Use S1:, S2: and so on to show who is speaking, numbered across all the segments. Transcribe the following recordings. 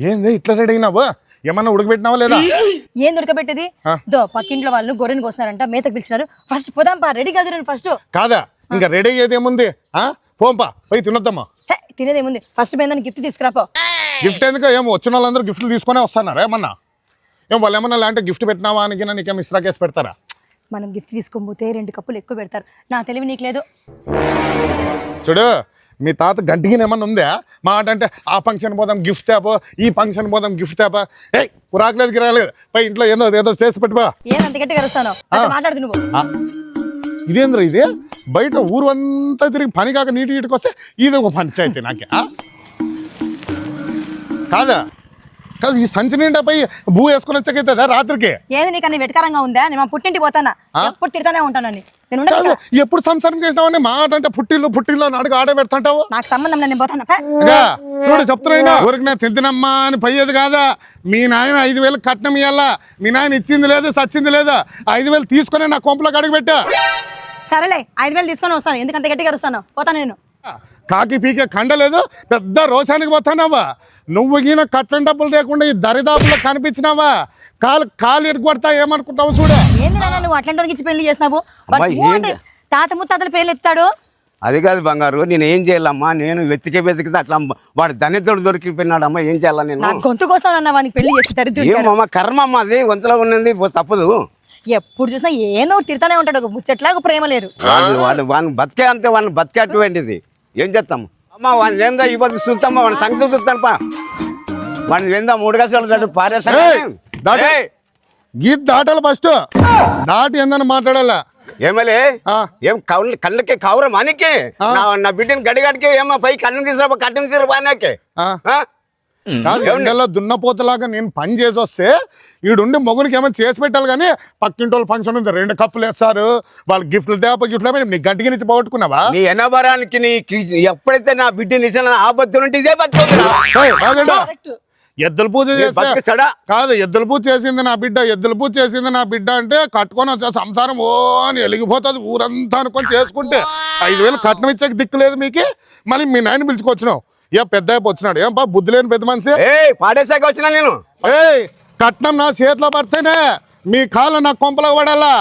S1: ఏంది ఇట్లా రెడీ అయినావు? ఏమన్నా ఉడకబెట్టినావా లేదా?
S2: ఏం ఉడకబెట్టేది? దో పక్కింట్లో వాళ్ళు గొర్రెని కోస్తున్నారంట, మేతకు పిలిచినారు. ఫస్ట్ పోదాంపా, రెడీ కాదు ఫస్ట్.
S1: కాదా ఇంకా రెడీ అయ్యేది ఏముంది? పోంపా పోయి తినొద్దామా.
S2: తినేది ఏముంది, ఫస్ట్ పోయిందని గిఫ్ట్ తీసుకురాపో.
S1: గిఫ్ట్ ఎందుకు? ఏమో వచ్చిన వాళ్ళందరూ గిఫ్ట్లు తీసుకునే వస్తున్నారా? ఏమన్నా వాళ్ళు ఏమన్నా లాంటి గిఫ్ట్ పెట్టినావా అని నీకేం ఇస్త్రా కేసు పెడతారా?
S2: మనం గిఫ్ట్ తీసుకోకపోతే 2 కప్పులు ఎక్కువ పెడతారు. నా తెలివి నీకు లేదు.
S1: చూడు, మీ తాత గంటికి ఏమన్నా ఉందా? మాట అంటే ఆ ఫంక్షన్ పోదాం గిఫ్ట్ తేపో, ఈ ఫంక్షన్ పోదాం గిఫ్ట్ తేపా. పురాకులేదు గిరాలేదు పై ఇంట్లో ఏదో చేసి పెట్టిపా.
S2: ఏం అంత గట్టిగా కలుస్తాను మాట్లాడుతు నువ్వు.
S1: ఇదేంద్ర ఇది? బయట ఊరు అంతా తిరిగి పని కాక నీటికి వస్తే ఇది ఒక పంచాయతీ నాకే. కాదా కాదు, ఈ సంచి నిండా పై భూ వేసుకొని వచ్చాకైతుందా రాత్రికి?
S2: ఏది నీకు అన్ని వెటకారంగా ఉందా? నేను మా పుట్టింటికి పోతానా, ఎప్పుడు తిడతానే ఉంటానని.
S1: కాదు, ఎప్పుడు సంసారం చేసినావని మాట అంటే పుట్టిల్లో నాడుగు ఆడే పెడతాంటావు.
S2: నాకు సంబంధం నేను పోతాను.
S1: చూడు చెప్తున్నా, ఊరికి నేను తింటినమ్మా అని పోయేది కాదా. మీ నాయన 5,000 కట్నం ఇవ్వాలా. మీ నాయన ఇచ్చింది లేదు, సచ్చింది లేదా. 5,000 తీసుకుని నా కొంపలోకి అడుగు పెట్టా.
S2: సరేలే, 5,000 తీసుకొని వస్తాను. ఎందుకంత గట్టిగా వస్తాను? పోతాను నేను.
S1: కాకి పీకే కండలేదు, పెద్ద రోషానికి పోతానావా? నువ్వు గీన కట్నం డబ్బులు లేకుండా ఈ దరిదాపుల్లో కనిపించినావా? కాలు ఇరుకొడతా ఏమనుకుంటావు? చూడు,
S2: ఏంది నాన్న నువ్వు అట్లాంటి ఇచ్చి పెళ్లి చేసినావు? తాత ముత్తాతల పేర్లు ఎత్తాడు.
S3: అది కాదు బంగారు, నేను ఏం చేయాలమ్మా? నేను వెతికితే అట్లా వాడు దరిద్రుడు దొరికిపోయినాడమ్మా. ఏం చేయాలా నేను?
S2: గొంతుకొస్తానన్నా వాడికి పెళ్లి చేసి దరిద్రుడు.
S3: ఏమమ్మా కర్మమ్మా, అది గొంతులో ఉన్నది తప్పదు.
S2: ఎప్పుడు చూసినా ఏదో తిడతానే ఉంటాడు. ముచ్చట్లాగా ప్రేమ లేదు.
S3: వాడిని బతికే అంతే, వాడిని బతికే అటువంటిది. ఏం చేస్తాము అమ్మా? వాడిని ఏందా ఇవ్వదు చూస్తామా? వాడిని సంగతి చూస్తాను పా. వాడిని ఏందా 3 గంటలు పారేస్తా.
S1: గీత దాటాలి ఫస్ట్, దాటి ఏందని మాట్లాడాలా.
S3: ఏమలే ఏం కళ్ళకి కౌర మనకి నా బిడ్డని గడిగడికి ఏమో పై కన్ను తీసుకురా, కట్టను తీసుకురాకే.
S1: కాదు, దున్నపోతలాగా నేను పని చేసి వస్తే ఈడుండి మొగునికి ఏమైనా చేసి పెట్టాలి. కానీ పక్కింటి వాళ్ళు ఫంక్షన్ ఉంది, 2 కప్పులు వేస్తారు, వాళ్ళు గిఫ్ట్లు గిఫ్ట్లు నీ గంటికి నుంచి పోగొట్టుకున్నావా?
S3: నీ ఎనబరానికి నీ ఎప్పుడైతే నా బిడ్డని ఇచ్చిన ఆబద్ధం ఉంటే ఇదే
S1: ఎద్దుల పూజ చేస్తా కాదు, ఎద్దుల పూజ చేసింది నా బిడ్డ, ఎద్దుల పూజ చేసింది నా బిడ్డ అంటే కట్టుకొని వచ్చే సంసారం ఓ అని వెలిగిపోతుంది ఊరంతా అనుకొని చేసుకుంటే 5,000 కట్నం ఇచ్చాక దిక్కు లేదు మీకు. మళ్ళీ మీ నాయన పిలుచుకొచ్చినావు, పెద్ద వచ్చినాడు. ఏం బా బుద్ధి లేని పెద్ద మనిషి.
S3: పాడేసాక వచ్చినా నేను.
S1: కట్నం నా చేతిలో పడితేనే మీ కాళ్ళ నా కొంపలో పడాలా.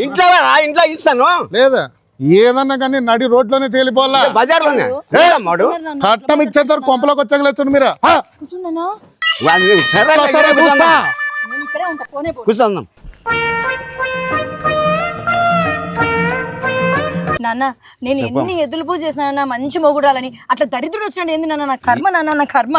S3: ఇంట్లో ఇస్తాను
S1: లేదా ఏదన్నా కానీ నడి రోడ్లోనే తేలిపోవాలా.
S3: బజార్లోనే
S1: కట్నం ఇచ్చేంత కొంపలోకి వచ్చగలేదు మీరు.
S3: కూర్చుందాం
S2: నాన్న. నేను ఎన్ని ఎద్దులు పూజ చేసినా మంచి మొగుడాలని, అట్లా దరిద్రుడు వచ్చినాడు. ఏంది నాన్న నా కర్మ, నాన్న నా కర్మ.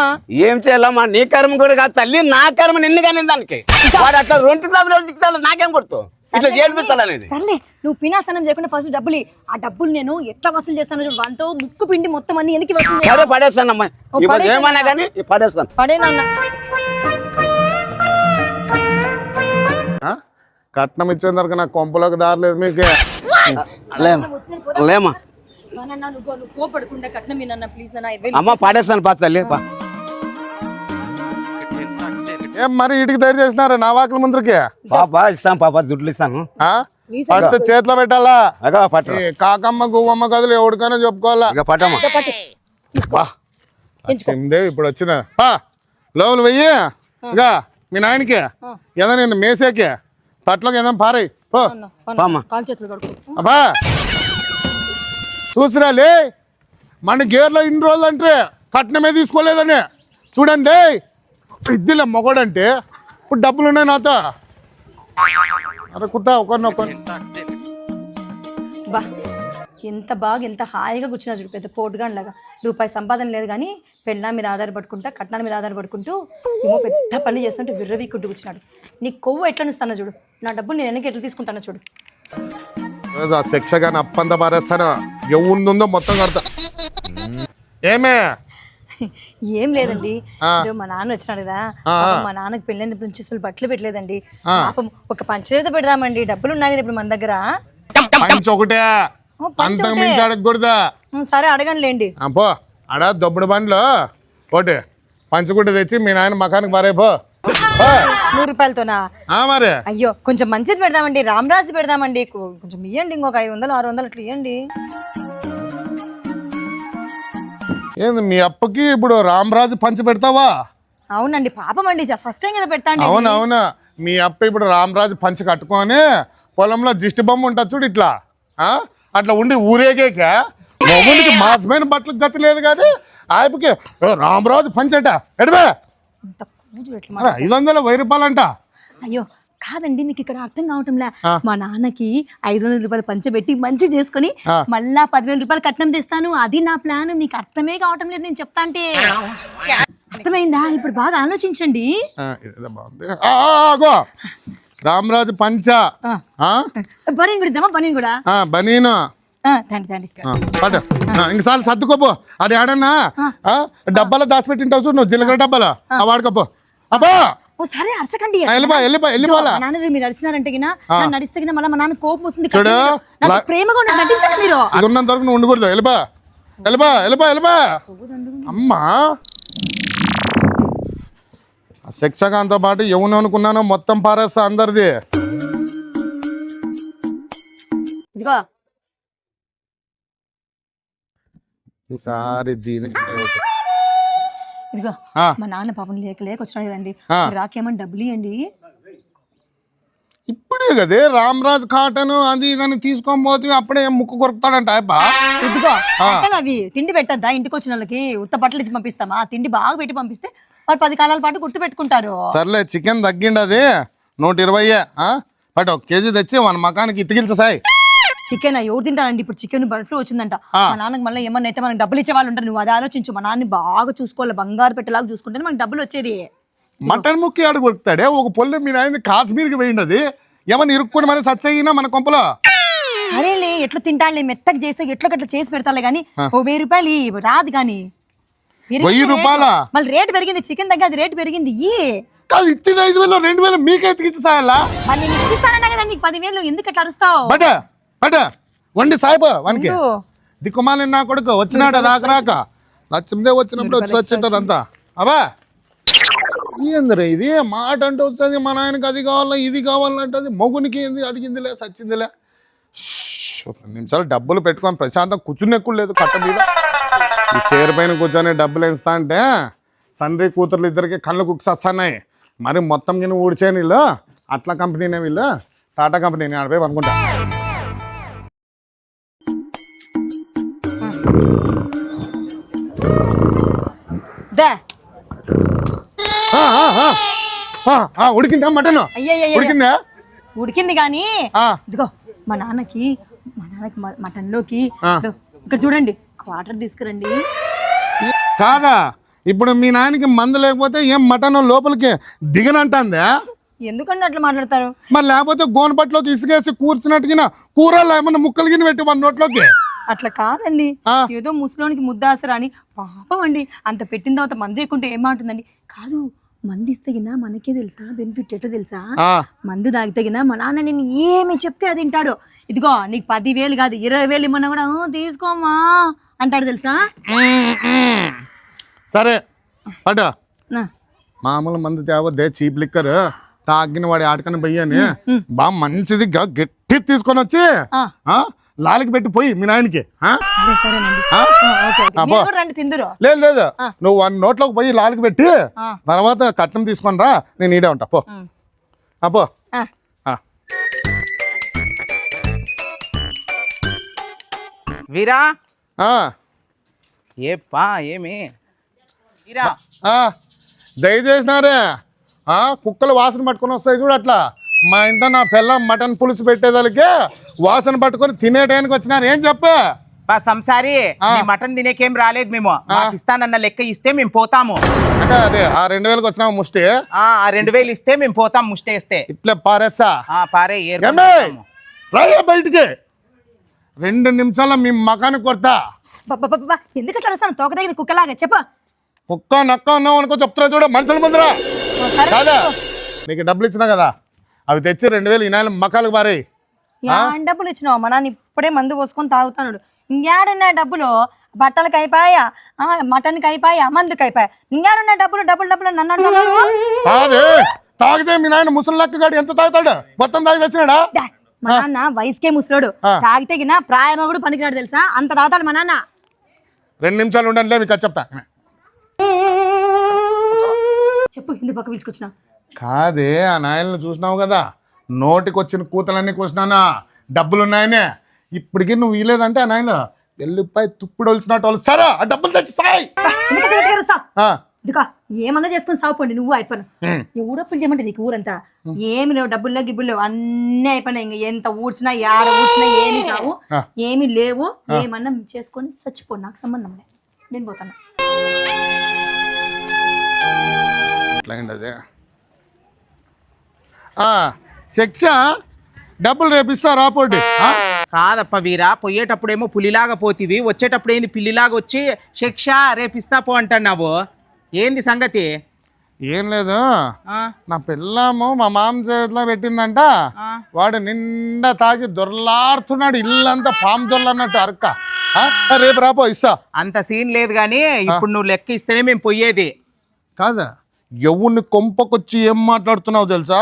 S3: ఏం చేయాలమ్మా? నీ కర్మ కూడా కాదు తల్లి, నా కర్మ నిన్ను కానీ దానికి. వాడు అట్లా 2 దిక్కుతాడు, నాకేం కొడుతూ ఇట్లా చేర్పిస్తాడనేది.
S2: సర్లే, నువ్వు పినాసనం చేయకుండా ఫస్ట్ డబ్బులు. ఆ డబ్బులు నేను ఎట్లా వసూలు చేస్తాను చూడు. వాంతో ముక్కు పిండి మొత్తం అన్ని వెనక్కి వసూలు.
S3: సరే పడేస్తానమ్మా, ఇప్పుడు ఏమన్నా కానీ పడేస్తాను.
S2: పడే నాన్న.
S1: కట్నం ఇచ్చేంత వరకు నాకు కొంపలోకి దారలేదు మీకు.
S3: లేమా అమ్మ పడేస్తాను పా తల్లి.
S1: ఏం మరి ఇటుకి తయారు చేసినారు నా వాకిల ముందరికి?
S3: పాప ఇస్తాను, పాప దుడ్లు ఇస్తాను.
S1: ఫస్ట్ చేతిలో పెట్టాలా.
S3: పట్టు
S1: కాకమ్మ గువ్వమ్మ కదులు ఎవరికైనా చెప్పుకోవాలా.
S3: పట్టమ్మా
S1: ఇప్పుడు వచ్చిందా లోపల వెయ్యి. ఇంకా మీ నాయనకి ఏదో నేను మేసేకి తట్లోకి ఏదో పారాయి. అబ్బా చూసిరాలే, మన గేర్లో ఇన్ని రోజులు అంటే కట్నమే తీసుకోలేదని చూడండి. ఇద్దిలే మొగడంటే ఇప్పుడు డబ్బులు ఉన్నాయి నాతో. అరే కుట్టా ఒకరినొకరిని.
S2: ఎంత బాగా ఎంత హాయిగా కూర్చున్నా చూడు, పెద్ద పోటుగాండ్లాగా. రూపాయి సంపాదన లేదు కానీ పెళ్ళా మీద ఆధారపడుకుంటా, కట్నాల మీద ఆధారపడుకుంటూ ఏమో పెద్ద పని చేస్తుంటే విర్రవీక్కుంటూ కూర్చున్నాడు. నీ కొవ్వు ఎట్లా ఇస్తానో చూడు, నా డబ్బులు నేను వెనక్కి ఎట్లా తీసుకుంటానో చూడు.
S1: శిక్షగా అప్పంతా పారేస్తాను, ఎవరుందో మొత్తం కడతా. ఏమే?
S2: ఏం లేదండి, మా నాన్న వచ్చినాడు కదా, మా నాన్నకి పెళ్ళైన నుంచి అసలు బట్టలు పెట్టలేదండి. పాపం ఒక పంచలేత పెడదామండి, డబ్బులు ఉన్నాయి కదా ఇప్పుడు మన దగ్గర.
S1: పంచ ఒకటే, అంతకు మించి అడగకూడదా?
S2: సరే అడగండిలేండి.
S1: పో అడ దొబ్బుడు బండ్లో ఒకటి పంచగుడ్డ తెచ్చి మీ నాయన మకానికి పారైపో.
S2: 100 రూపాయలతోనా?
S1: మరి
S2: అయ్యో కొంచెం మంచిది పెడదామండి, రామరాజు పెడదామండి. కొంచెం ఇవ్వండి, ఇంకొక 500 600 అట్లా ఇవ్వండి.
S1: ఏంది మీ అప్పకి ఇప్పుడు రామరాజు పంచి పెడతావా?
S2: అవునండి పాపం అండి ఫస్ట్ టైం కదా పెడతాండి.
S1: అవునవునా, మీ అప్ప ఇప్పుడు రామరాజు పంచి కట్టుకొని పొలంలో దిష్టి బొమ్మ ఉంటుంది చూడు ఇట్లా, అట్లా ఉండి ఊరేగాక మొగుడికి మాసమైన బట్టలకు గతి లేదు కానీ ఆయనకి రామరాజు పంచట ఎడమే
S2: ఇంత కూజు ఎట్లా
S1: 500 1000 రూపాయలంట.
S2: అయ్యో కాదండి, మీకు ఇక్కడ అర్థం కావటంలే. మా నాన్నకి 500 రూపాయలు పంచబెట్టి మంచి చేసుకుని మళ్ళా 10,000 రూపాయలు కట్నం తెస్తాను, అది నా ప్లాన్. మీకు అర్థమే కావటం లేదు నేను చెప్తా అంటే. అర్థమైందా? ఇప్పుడు బాగా ఆలోచించండి.
S1: రామరాజు పంచ
S2: బనీన్ కూడా ఇద్దామా? బనీన్ కూడా
S1: బనీను
S2: తండి తండి
S1: పట్టు. ఇంకసారి సర్దుకోపో. అది ఆడన్నా డబ్బాలో దాచిపెట్టింటావు చూడు నువ్వు, జీలకర్ర డబ్బాలో వాడుకోపో. అబ్బా
S2: సరే అరచకండి.
S1: వెళ్ళిపోవాలా?
S2: నాన్న మీరు అరిచినారంటే నన్ను నడిస్తే మళ్ళీ మా నాన్న కోపం వస్తుంది. ప్రేమగా నటించండి మీరు.
S1: అది ఉన్నంత వరకు నువ్వు ఉండకూడదు. వెళ్ళిపా. అమ్మా శిక్షకంతో పాటు ఎవను అనుకున్నానో మొత్తం పారేస్తా అందరిది.
S2: ఇదిగో
S1: ఈసారి దీని
S2: ఇదిగో మా నాన్న పాపం లేక వచ్చినాడు కదండి, రాకేమని డబ్బులు ఇవ్వండి.
S1: ఇప్పుడే కదే రామరాజు కాటన్ అది ఇదని తీసుకొని పోతే అప్పుడే ముక్కు కొరుకుతాడంట.
S2: ఇదిగో అవి తిండి పెట్టద్దా? ఇంటికి వచ్చిన వాళ్ళకి ఉత్త బట్టలు ఇచ్చి పంపిస్తామా? తిండి బాగా పెట్టి పంపిస్తే వాళ్ళు 10 కాలాల పాటు గుర్తు పెట్టుకుంటారు.
S1: సర్లే చికెన్ తగ్గిండి, అది 120 బట్ 1 కేజీ తెచ్చి మన మకానికి ఇతికిల్చు సాయి.
S2: చికెన్ ఎవరు తింటానండి? ఇప్పుడు చికెన్ బర్డ్ ఫ్లూ వచ్చిందంట. మా నాన్నకి మళ్ళీ ఏమన్నా అయితే మనకి డబ్బులు ఇచ్చే వాళ్ళు ఉంటారు. నువ్వు అది ఆలోచించు. మా నాన్న బాగా చూసుకోవాలి, బంగారు పెట్టేలాగా చూసుకుంటే మనకి డబ్బులు వచ్చేది.
S1: మటన్ ముక్కి ఆడు కొరుకుతాడే ఒక పొల్లు. మీరు ఆయన కాశ్మీర్కి పోయిండది ఏమన్నా ఇరుక్కుని మరి సచ్చయినా మన కొంపలో.
S2: సరేలే ఎట్లా తింటాడులే, మెత్తగా చేస్తే ఎట్లా చేసి పెడతాలే కానీ 1000 రూపాయలు రాదు కానీ.
S1: 1000 రూపాయల
S2: మళ్ళీ రేటు పెరిగింది, చికెన్ దగ్గర అది రేటు పెరిగింది.
S1: కాదు ఇచ్చిన 5000 2000 మీకే ఎత్తికిచ్చి సాయాలా?
S2: మళ్ళీ నేను ఇస్తానన్నా కదా నీకు 10,000. ఎందుకు అట్లా అరుస్తావు?
S1: బట వండి సాయిబో వానికి దిక్కుమాలి నా కొడుకు వచ్చినాడు రాక లక్ష్మదే వచ్చినప్పుడు వచ్చింటారు అంతా. అబ్బా ఏందిరా ఇది మాట అంటే వస్తుంది, మా నాయనకి అది కావాలా ఇది కావాలంటే మొగునికి ఏంది అడిగిందిలే సచ్చిందిలే. 2 నిమిషాలు డబ్బులు పెట్టుకొని ప్రశాంతం కూర్చుని ఎక్కువ లేదు కట్ట మీద. ఈ చైర్ పైన కూర్చొని డబ్బులు వేస్తా అంటే తండ్రి కూతుర్లు ఇద్దరికి కళ్ళు కుక్స్ వస్తున్నాయి. మరి మొత్తం కింద ఊడిచే వీళ్ళు అట్లా కంపెనీనే, వీళ్ళు టాటా కంపెనీ ఆడిపోయి అనుకుంటా. ఉడికిందా మటన్? ఉడికిందా?
S2: ఉడికింది కానీ ఇదిగో మా నాన్నకి మటన్ లోకి ఇక్కడ చూడండి క్వార్టర్ తీసుకురండి.
S1: కాదా ఇప్పుడు మీ నాయనకి మందు లేకపోతే ఏం మటన్ లోపలికి దిగనంటుందా?
S2: ఎందుకంటే అట్లా మాట్లాడతారు?
S1: మరి లేకపోతే గోనపట్లోకి ఇసుకేసి కూర్చున్నట్టుగా కూరలో ఏమన్నా ముక్కలు గిని పెట్టి మన నోట్లోకి.
S2: అట్లా కాదండి, ఏదో ముసలోనికి ముద్దాసరా అని. పాపం అండి అంత పెట్టిన తర్వాత మందు ఎక్కుంటే ఏమంటుందండి? కాదు మందు ఇస్తగినా మనకే తెలుసా బెనిఫిట్ ఎట్లా తెలుసా? మందు తాగితగినా మా నాన్న నేను ఏమి చెప్తే అది తింటాడు. ఇదిగో నీకు 10,000 కాదు 20,000 ఇమ్మన్నా కూడా తీసుకోమా అంటాడు తెలుసా?
S1: సరే పట మామూలు మందు తేవద్దే, చీప్ లిక్కర్ తాగిన వాడి ఆటకని పోయ్యని బాగా మంచిది గట్టి తీసుకొని వచ్చి లాలికి పెట్టి పోయి మీ నాయనకి. లేదు నువ్వు 1 నోట్లోకి పోయి లాలికి పెట్టి తర్వాత కట్నం తీసుకొని రా, నేను ఈడే ఉంటా పో. అపో
S4: వీరా ఏప్పా ఏమి వీరా
S1: దయచేసినారే కుక్కలు వాసన పట్టుకొని వస్తాయి చూడు అట్లా. మా ఇంట్లో నా పిల్ల మటన్ పులుసు పెట్టేదానికి వాసన పట్టుకొని తినేటానికి వచ్చినారు. ఏం చెప్పు
S4: సంసారి మటన్ తినేకేం రాలేదు మేము. ఇస్తానన్న లెక్క ఇస్తే మేము పోతాము.
S1: అంటే అదే ఆ 2000కి వచ్చినాము ముష్టి.
S4: 2000 ఇస్తే మేము పోతాం ముష్టి వేస్తే.
S1: ఇట్లా పారేస్తా
S4: పారే
S1: రాయ బయటికి 2 నిమిషాల్లో మీ మకానికి కొడతా.
S2: ఎందుకు అట్లా వస్తాను తోక దగ్గర కుక్కలాగా? చెప్ప
S1: కుక్క నక్క ఉన్నావు అనుకో చెప్తున్నా చూడ మనుషుల ముందరా. కాదా నీకు డబ్బులు ఇచ్చినా కదా అవి తెచ్చి 2000 ఈ నెల మకాలకు పారే.
S2: డబ్బులు ఇచ్చినావు? మా నాన్న ఇప్పుడే మందు పోసుకొని తాగుతాడు. ఇంకేడున్నా డబ్బులు? బట్టలకి అయిపోయా, మటన్కి అయిపోయా, మందుకి అయిపోయా. ఇంకేడున్నా డబ్బులు డబ్బులు డబ్బులు నన్ను అంటున్నాడు.
S1: కాదే తాగితే మీ నాయన ముసలి లెక్క గాడు ఎంత తాగుతాడు? మొత్తం తాగి వచ్చినాడా?
S2: మా నాన్న వయసుకే ముసలోడు, తాగితే గిన ప్రాయమగుడు పనికిరాడు తెలుసా? అంత తాగుతాడు మా నాన్న.
S1: 2 నిమిషాలు ఉండండి మీకు చెప్తా.
S2: చెప్పు ఎందుకు పక్క పిలుచుకొచ్చినా?
S1: కాదే ఆ నాయల్ని చూసినావు కదా, నోటికి వచ్చిన కూతలన్నీ కోసినానా, డబ్బులున్నాయనే. ఇప్పటికీ నువ్వు ఇలేదంటే ఆ నాయన ఎల్లిపాయ తుప్పుడు వలిచినట్టు వాళ్ళు సరే ఆ డబ్బులు తెచ్చి సాయి.
S2: ఇదిగా ఏమన్నా చేసుకొని సాగుపోండి నువ్వు అయిపోయినా. ఊరప్పులు చేయమంటే నీకు ఊరంతా ఏమి లేవు, డబ్బుల్లో గిబ్బులు లేవు, అన్నీ అయిపోయినాయి. ఇంకా ఎంత ఊడ్చినా యాడ ఊడ్చినా ఏమి కావు, ఏమి లేవు. ఏమన్నా చేసుకొని చచ్చిపో, నాకు సంబంధం లేదు, నేను పోతాను.
S1: అదే శిక్ష డబ్బులు రేపిస్తా రాపోటి.
S4: కాదప్ప వీరా, పోయేటప్పుడేమో పులిలాగా పోతివి, వచ్చేటప్పుడు ఏంది పిల్లిలాగా వచ్చి శిక్ష రేపిస్తా పో అంటున్నావు. ఏంది సంగతి?
S1: ఏం లేదు,
S4: ఆ,
S1: నా పిల్లము మా మామ చేతిలో పెట్టిందంట. వాడు నిండా తాగి దొర్లాడుతున్నాడు, ఇల్లంతా పాము దొర్లన్నట్టు అరక్క. రేపు రాపో ఇస్తా.
S4: అంత సీన్ లేదు గానీ ఇప్పుడు నువ్వు లెక్క ఇస్తేనే మేము పోయేది.
S1: కాదా ఎవరిని కొంపకొచ్చి ఏం మాట్లాడుతున్నావు తెలుసా?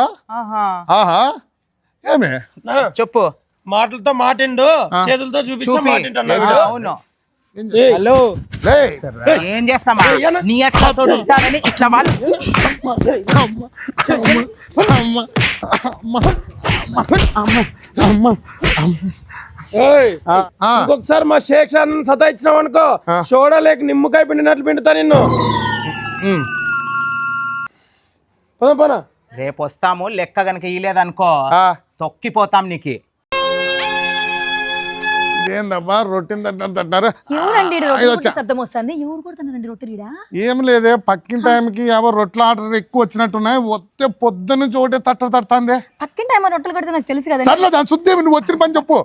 S1: ఆహా ఏమే
S4: చెప్పు.
S5: మాటలతో మాటిండు, చేతులతో చూపిస్తా మాటింటున్నాడు.
S4: అవును.
S5: హలో
S4: ఏం చేస్తామా, నీ అట్లా తోడు ఉంటారని ఇట్లా వాళ్ళు.
S5: ఇంకొకసారి మా షేక్ సార్ సతాయించినావు అనుకో, చూడలేక నిమ్మకాయ పిండినట్లు పిండుతా నిన్ను. పద పద.
S4: రేపు వస్తాము, లెక్క గనక ఇయ్యలేదనుకో తొక్కిపోతాం నీకు.
S1: ఏందబ్బా రొట్టెని తట్టారు?
S2: ఎవరండి శబ్దం వస్తుంది? ఎవరు కొడుతున్నారండి రొట్టెలీడా?
S1: ఏం లేదే, పక్కిన టైంకి ఎవరు రొట్టెల ఆర్డర్ ఎక్కువ వచ్చినట్టున్నాయి. వస్తే పొద్దు నుంచి ఒకటే తడుతుంది.
S2: పక్కిన టైం రొట్టెలు కడితే నాకు తెలుసు కదా.
S1: సర్లే దాని శుద్ధి నువ్వు వచ్చిన పని చెప్పు.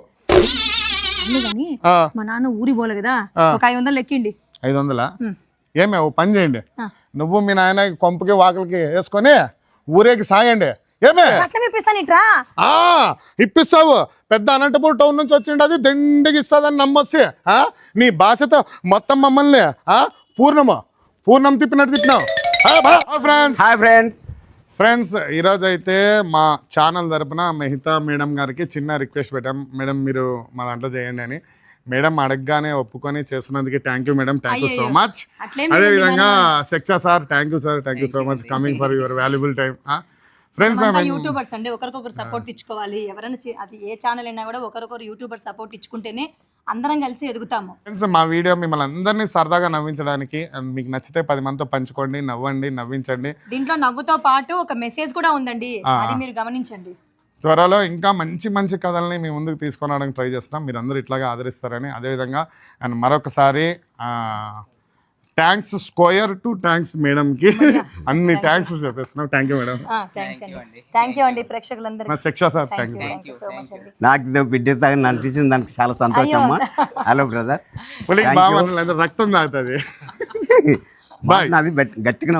S2: కానీ మా నాన్న ఊరి పోలే కదా, ఒక 500 లెక్కిండి.
S1: 500? ఏమే ఓ పని చేయండి, నువ్వు మీ నాయన కొంపకి వాకలకి వేసుకొని ఊరేకి సాయండి. ఏమే ఇప్పిస్తావు, పెద్ద అనంతపూర్ టౌన్ నుంచి వచ్చిండి, అది దండికి ఇస్తుందని నమ్మొచ్చి నీ భాషతో మొత్తం మమ్మల్ని పూర్ణం తిప్పినట్టు తిప్పినావు. ఫ్రెండ్స్ ఈరోజు అయితే మా ఛానల్ తరపున మెహితా మేడం గారికి చిన్న రిక్వెస్ట్ పెట్టాం. మేడం మీరు మా దాంట్లో చేయండి అని. మేడం అడగగానే ఒప్పుకొని చేస్తున్నందుకు thank you madam, thank you so much. అదేవిధంగా శిక్ష sir thank you sir, thank you so much coming for your valuable time. Friends
S2: YouTubers అండి, ఒకరికొకరు సపోర్ట్ ఇచ్చుకోవాలి. ఎవరైనా అది ఏ ఛానల్ అయినా కూడా ఒకరికొకరు యూట్యూబర్ సపోర్ట్ ఇచ్చుకుంటేనే అందరం కలిసి ఎదుగుతాము.
S1: ఫ్రెండ్స్ మా వీడియో మిమ్మల్ని అందరినీ సరదాగా నవ్వించడానికి, అండ్ మీకు నచ్చితే 10 మందితో పంచుకోండి, నవ్వండి, నవ్వించండి.
S2: దీంట్లో నవ్వుతో పాటు ఒక మెసేజ్ కూడా ఉందండి, అది మీరు గమనించండి.
S1: త్వరలో ఇంకా మంచి మంచి కథల్ని మీ ముందుకు తీసుకొని రావడానికి ట్రై చేస్తున్నాం. మీరు అందరూ ఇట్లాగా ఆదరిస్తారని, అదేవిధంగా అండ్ మరొకసారి థ్యాంక్స్ స్క్వేర్ టు థ్యాంక్స్ మేడంకి, అన్ని థ్యాంక్స్ చెప్పేస్తున్నాం. Thank you madam.
S2: Thank you అండి ప్రేక్షకులందరికీ.
S1: నా శిక్ష sir thank you
S2: so much అండి.
S3: నాకు బిడ్డ నటించిన దానికి చాలా సంతోషం. హలో బ్రదర్,
S1: బాగా రక్తం తాగుతుంది.
S3: నాది గట్టిగా